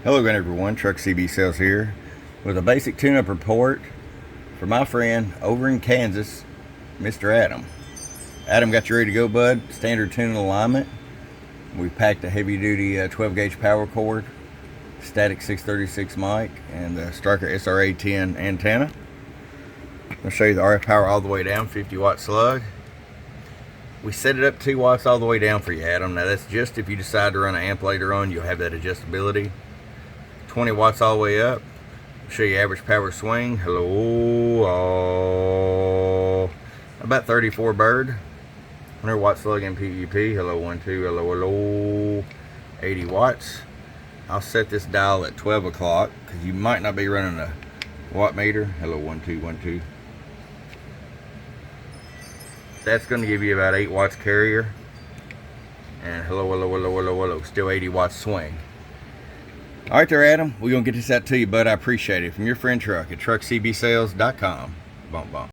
Hello again everyone, Truck CB Sales here with a basic tune-up report for my friend over in Kansas, Mr. Adam. Adam, got you ready to go, bud? Standard tuning alignment. We packed a heavy-duty 12-gauge power cord, static 636 mic, and the Stryker SR-655HPC V2 antenna. I'll show you the RF power all the way down, 50-watt slug. We set it up 2 watts all the way down for you, Adam. Now that's just if you decide to run an amp later on, you'll have that adjustability. 20 watts all the way up. I'll show you average power swing. Hello, about 34 bird. 100 watt slug in PEP. Hello, 1, 2, hello. 80 watts. I'll set this dial at 12 o'clock because you might not be running a watt meter. Hello, 1, 2, 1, 2. That's going to give you about 8 watts carrier. And hello, still 80 watts swing. All right there, Adam. We're going to get this out to you, bud. I appreciate it. From your friend Truck at truckcbsales.com. Bump, bump.